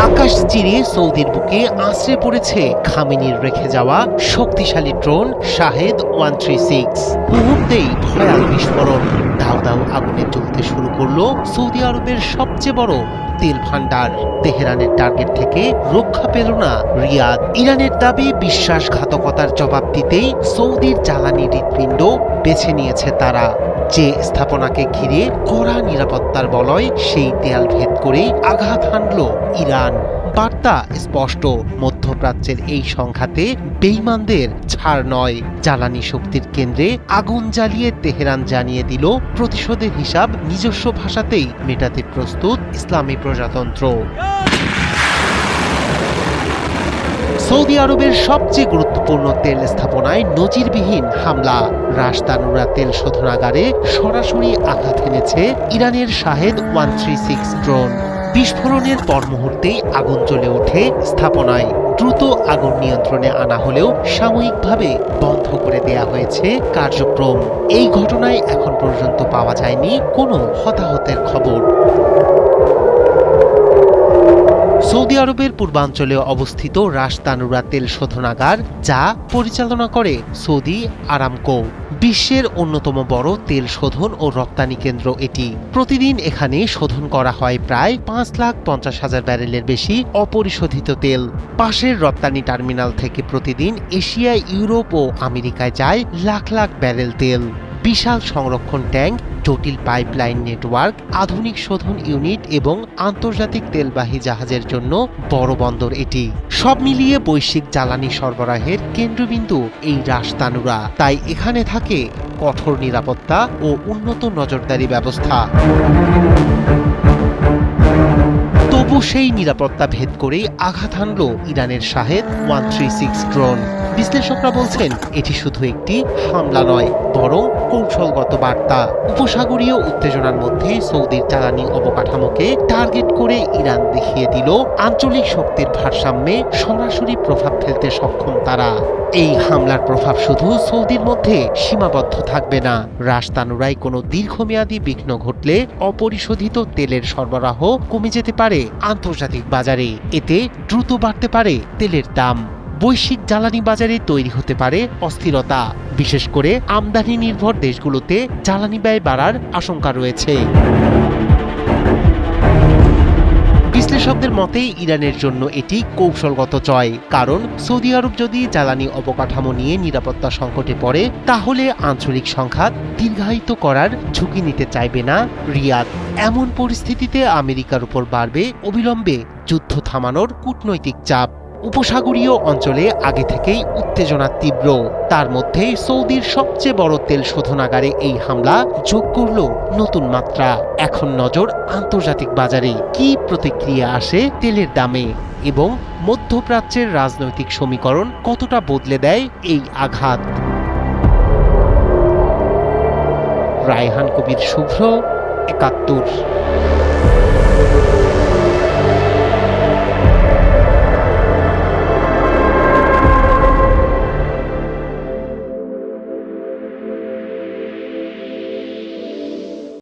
আকাশ চিরে সৌদির বুকে আশ্রে পড়েছে খামেনির রেখে যাওয়া শক্তিশালী ড্রোন শাহেদ 136। মুহূর্তেই ভয়াল বিস্ফোরণ, দাউ দাউ আগুনে জ্বলতে শুরু করলো সৌদি আরবের সবচেয়ে বড় তেল ভান্ডার। তেহরানের টার্গেট থেকে রক্ষা পেল না রিয়াদ। ইরানের দাবি বিশ্বাসঘাতকতার জবাব দিতেই সৌদির জ্বালানি হৃৎপিণ্ড বেছে নিয়েছে তারা। যে স্থাপনাকে ঘিরে কড়া নিরাপত্তার বলয়, সেই দেয়াল ভেদ করেই আঘাত হানল ইরান। বার্তা স্পষ্ট, মধ্যপ্রাচ্যের এই সংঘাতে বেইমানদের ছাড় নয়। জ্বালানি শক্তির কেন্দ্রে আগুন জ্বালিয়ে তেহরান জানিয়ে দিল প্রতিশোধের হিসাব নিজস্ব ভাষাতেই মেটাতে প্রস্তুত ইসলামী প্রজাতন্ত্র। সৌদি আরবের সবচেয়ে গুরুত্বপূর্ণ তেল স্থাপনায় নজিরবিহীন হামলা। রাশ তানুরা তেল শোধনাগারে সরাসরি আঘাত এনেছে ইরানের শাহেদ 136 ড্রোন। বিস্ফোরণের পর মুহূর্তেই আগুন জ্বলে ওঠে স্থাপনায়। দ্রুত আগুন নিয়ন্ত্রণে আনা হলেও সাময়িকভাবে বন্ধ করে দেয়া হয়েছে কার্যক্রম। এই ঘটনায় এখন পর্যন্ত পাওয়া যায়নি কোনো হতাহতের খবর। সৌদি আরবের পূর্বাঞ্চলে অবস্থিত রাশ তানুরা তেল শোধনাগার, যা পরিচালনা করে সৌদি আরামকো, বিশ্বের অন্যতম বড় তেল শোধন ও রপ্তানি কেন্দ্র এটি। প্রতিদিন এখানে শোধন করা হয় প্রায় 5,50,000 ব্যারেলের বেশি অপরিশোধিত তেল। পাশের রপ্তানি টার্মিনাল থেকে প্রতিদিন এশিয়া, ইউরোপ ও আমেরিকায় যায় লাখ লাখ ব্যারেল তেল। বিশাল সংরক্ষণ ট্যাঙ্ক, জটিল পাইপলাইন নেটওয়ার্ক, আধুনিক শোধন ইউনিট এবং আন্তর্জাতিক তেলবাহী জাহাজের জন্য বড় বন্দর এটি। সব মিলিয়ে বৈশ্বিক জ্বালানি সরবরাহের কেন্দ্রবিন্দু এই রাশ তানুরা। তাই এখানে থাকে কঠোর নিরাপত্তা ও উন্নত নজরদারি ব্যবস্থা। তবু সেই নিরাপত্তা ভেদ করেই আঘাত হানল ইরানের শাহেদ 136 ড্রোন। বিশ্লেষকরা বলছেন, এটি শুধু একটি হামলা নয়, বরং কৌশলগত বার্তা। উপসাগরীয় উত্তেজনার মধ্যে সৌদির জ্বালানি অবকাঠামোকে টার্গেট করে ইরান দেখিয়ে দিল আঞ্চলিক শক্তির ভারসাম্যে সরাসরি প্রভাব ফেলতে সক্ষম তারা। এই হামলার প্রভাব শুধু সৌদির মধ্যে সীমাবদ্ধ থাকবে না। রাশ তানুরায় কোনো দীর্ঘমেয়াদী বিঘ্ন ঘটলে অপরিশোধিত তেলের সরবরাহ কমে যেতে পারে আন্তর্জাতিক বাজারে। এতে দ্রুত বাড়তে পারে তেলের দাম। বৈশ্বিক জ্বালানি বাজারে তৈরি হতে পারে অস্থিরতা, বিশেষ করে আমদানি নির্ভর দেশগুলোতে জ্বালানি ব্যয় বাড়ার আশঙ্কা রয়েছে। বিশ্লেষকদের মতে ইরানের জন্য এটি কৌশলগত জয়, কারণ সৌদি আরব যদি জ্বালানি অবকাঠামো নিয়ে নিরাপত্তা সংকটে পড়ে, তাহলে আঞ্চলিক সংঘাত দীর্ঘায়িত করার ঝুঁকি নিতে চাইবে না রিয়াদ। এমন পরিস্থিতিতে আমেরিকার উপর বাড়বে অবিলম্বে যুদ্ধ থামানোর কূটনৈতিক চাপ। উপসাগরীয় অঞ্চলে আগে থেকেই উত্তেজনা তীব্র, তার মধ্যে সৌদির সবচেয়ে বড় তেল শোধনাগারে এই হামলা যোগ করল নতুন মাত্রা। এখন নজর আন্তর্জাতিক বাজারে কি প্রতিক্রিয়া আসে তেলের দামে, এবং মধ্যপ্রাচ্যের রাজনৈতিক সমীকরণ কতটা বদলে দেয় এই আঘাত। রায়হান কবির, শুভ্র, ৭১।